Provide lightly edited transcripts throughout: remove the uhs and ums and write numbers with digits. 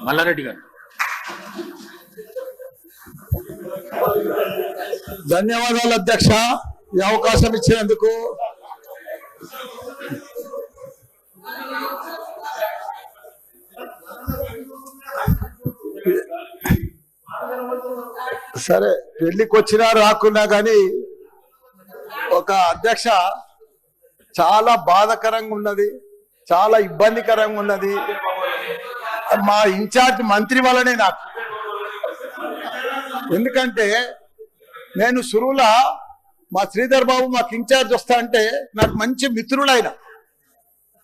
మల్లారెడ్డి గారు. ధన్యవాదాలు అధ్యక్ష, ఈ అవకాశం ఇచ్చినందుకు. సరే, పెళ్లికి వచ్చినా రాకున్నా కానీ ఒక అధ్యక్ష చాలా బాధాకరంగా ఉన్నది, చాలా ఇబ్బందికరంగా ఉన్నది. మా ఇన్ఛార్జ్ మంత్రి వల్లనే నాకు. ఎందుకంటే నేను సురువుల మా శ్రీధర్ బాబు మాకు ఇన్ఛార్జ్ వస్తా అంటే నాకు మంచి మిత్రుడు ఆయన.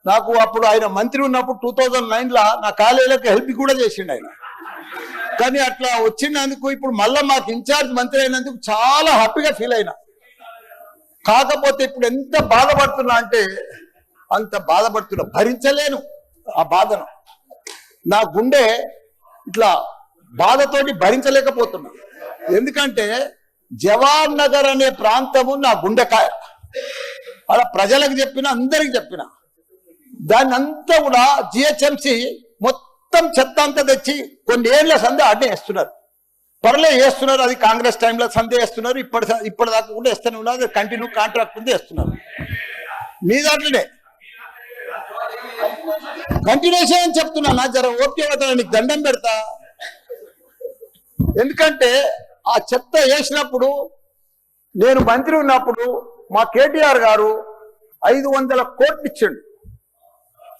నాకు అప్పుడు ఆయన మంత్రి ఉన్నప్పుడు 2009లో నా కాలేజీలకు హెల్ప్ కూడా చేసిండు ఆయన. కానీ అట్లా వచ్చినందుకు ఇప్పుడు మళ్ళీ మాకు ఇన్ఛార్జ్ మంత్రి అయినందుకు చాలా హ్యాపీగా ఫీల్ అయినా. కాకపోతే ఇప్పుడు ఎంత బాధపడుతున్నా అంటే అంత బాధపడుతున్నా, భరించలేను ఆ బాధను. నా గుండె ఇట్లా బాధతోటి భరించలేకపోతున్నా. ఎందుకంటే జవహర్ నగర్ అనే ప్రాంతము నా గుండెకాయ. అలా ప్రజలకు చెప్పిన, అందరికి చెప్పిన, దాన్ని అంతా కూడా జిహెచ్ఎంసి మొత్తం చెత్త అంతా తెచ్చి కొన్ని ఏళ్ల సందే అడ్డే వేస్తున్నారు. పర్లే వేస్తున్నారు, అది కాంగ్రెస్ టైంలో సందే వేస్తున్నారు, ఇప్పటిదాకా కూడా వేస్తూనే ఉన్నారు. కంటిన్యూ కాంట్రాక్ట్ ఉంది వేస్తున్నారు. మీ దాంట్లోనే కంటిన్యూషన్ అని చెప్తున్నా. నా జర ఓకే అవుతా, నీకు దండం పెడతా. ఎందుకంటే ఆ చెత్త వేసినప్పుడు నేను మంత్రి ఉన్నప్పుడు మా కేటీఆర్ గారు 500 కోట్లు ఇచ్చిండు.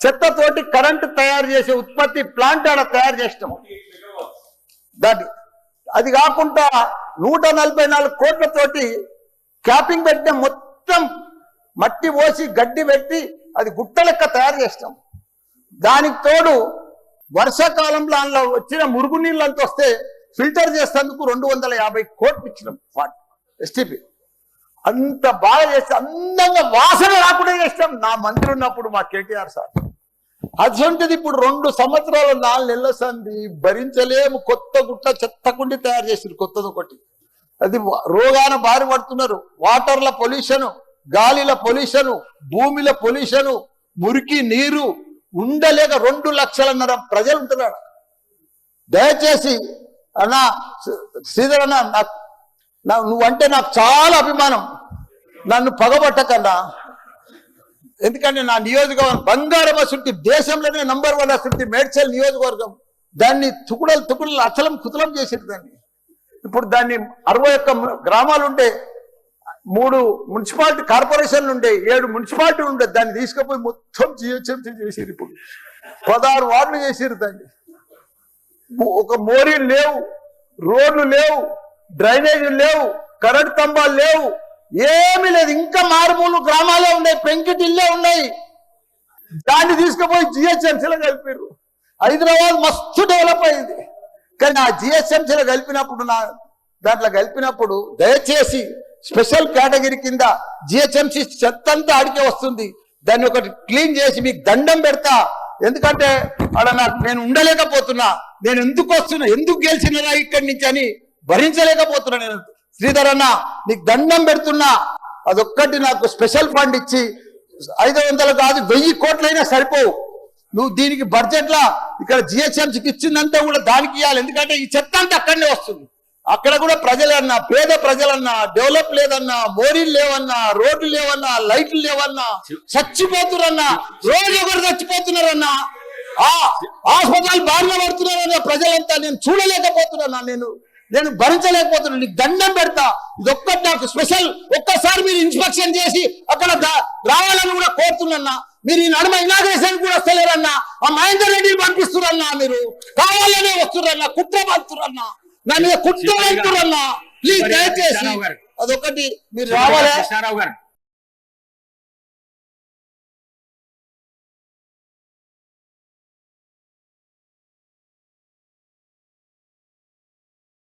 చెత్తతోటి కరెంటు తయారు చేసే ఉత్పత్తి ప్లాంట్ ఆడ తయారు చేసినాం. దాన్ని అది కాకుండా 144 కోట్లతోటి క్యాపింగ్ పెట్టిన, మొత్తం మట్టి పోసి గడ్డి పెట్టి అది గుట్ట లెక్క తయారు చేసినాం. దానికి తోడు వర్షాకాలంలో అందులో వచ్చిన మురుగునీళ్ళు అంతా వస్తే ఫిల్టర్ చేసేందుకు 250 కోట్లు ఇచ్చినాం ఎస్టీపీ. అంత బాగా చేస్తే అందంగా వాసన రాకుండా చేస్తాం నా మంత్రి ఉన్నప్పుడు మా కేటీఆర్ సార్. అటువంటిది ఇప్పుడు 2 సంవత్సరాలు 4 నెలల సంది భరించలేము. కొత్త గుట్ట చెత్తకుండి తయారు చేసారు, కొత్తది ఒకటి. అది రోగాన బారి పడుతున్నారు. వాటర్ల పొల్యూషన్, గాలిల పొల్యూషన్, భూమిల పొల్యూషన్, మురికి నీరు ఉండలేక 2 లక్షలన్నర ప్రజలు ఉంటున్నారు. దయచేసి అన్నా శ్రీధర్ అన్న, నువ్వంటే నాకు చాలా అభిమానం, నన్ను పగబట్టకన్నా. ఎందుకంటే నా నియోజకవర్గం బంగారం అసలు దేశంలోనే నంబర్ 1 అసలు మేడ్చల్ నియోజకవర్గం. దాన్ని తుకుడలు అచలం కుతలం చేసేది. దాన్ని ఇప్పుడు దాన్ని 61 గ్రామాలు ఉంటే, 3 మున్సిపాలిటీ కార్పొరేషన్లు ఉండే, 7 మున్సిపాలిటీలు ఉండే. దాన్ని తీసుకుపోయి మొత్తం జిహెచ్ఎంసీ చేసిరు. ఇప్పుడు 16 వార్డులు చేసిరు. దాన్ని ఒక మోరీలు లేవు, రోడ్లు లేవు, డ్రైనేజీలు లేవు, కరెంట్ స్తంభాలు లేవు, ఏమీ లేదు. ఇంకా మారుమూలు గ్రామాలే ఉన్నాయి, పెంకిటిల్లే ఉన్నాయి. దాన్ని తీసుకుపోయి జిహెచ్ఎంసీలో కలిపారు. హైదరాబాద్ మస్తు డెవలప్ అయింది. కానీ ఆ జిహెచ్ఎంసీలో కలిపినప్పుడు దయచేసి స్పెషల్ కేటగిరీ కింద జిహెచ్ఎంసీ చెత్త అంతా ఆడికే వస్తుంది. దాన్ని ఒకటి క్లీన్ చేసి మీకు దండం పెడతా. ఎందుకంటే అక్కడ నేను ఉండలేకపోతున్నా. నేను ఎందుకు వస్తున్నా, ఎందుకు గెలిచినరా ఇక్కడి నుంచి అని భరించలేకపోతున్నా. నేను శ్రీధర్ అన్న నీకు దండం పెడుతున్నా. అదొక్కటి నాకు స్పెషల్ ఫండ్ ఇచ్చి 500 కాదు 1000 కోట్లైనా సరిపోవు. నువ్వు దీనికి బడ్జెట్లా ఇక్కడ జిహెచ్ఎంసీకి ఇచ్చిందంతా కూడా దానికి ఇవ్వాలి. ఎందుకంటే ఈ చెత్త అంతా అక్కడనే వస్తుంది. అక్కడ కూడా ప్రజలన్నా, పేద ప్రజలన్నా, డెవలప్ లేదన్నా, మోరీలు లేవన్నా, రోడ్లు లేవన్నా, లైట్లు లేవన్నా, చచ్చిపోతున్నారన్నా, రోజు ఒకరు చచ్చిపోతున్నారన్నా, హాస్పిటల్ బారిన పడుతున్నారన్నా ప్రజలంతా. నేను చూడలేకపోతున్నా, నేను భరించలేకపోతున్నా. నీకు దండం పెడతా. ఇదొక్కటి నాకు స్పెషల్. ఒక్కసారి మీరు ఇన్స్పెక్షన్ చేసి అక్కడ రావాలని కూడా కోరుతున్నా. మీరు ఈ నడుమ ఇనాగ్రేషన్ కూడా వస్తలేరన్నా. ఆ మహేందర్ రెడ్డిని పంపిస్తురన్నా. మీరు కావాలనే వస్తురన్నా, కుట్ర పంపుతురన్నా, నా మీద కుట్ర పంపుతురన్నా. ప్లీజ్ దయచేసి అదొకటి మీరు రావాలి.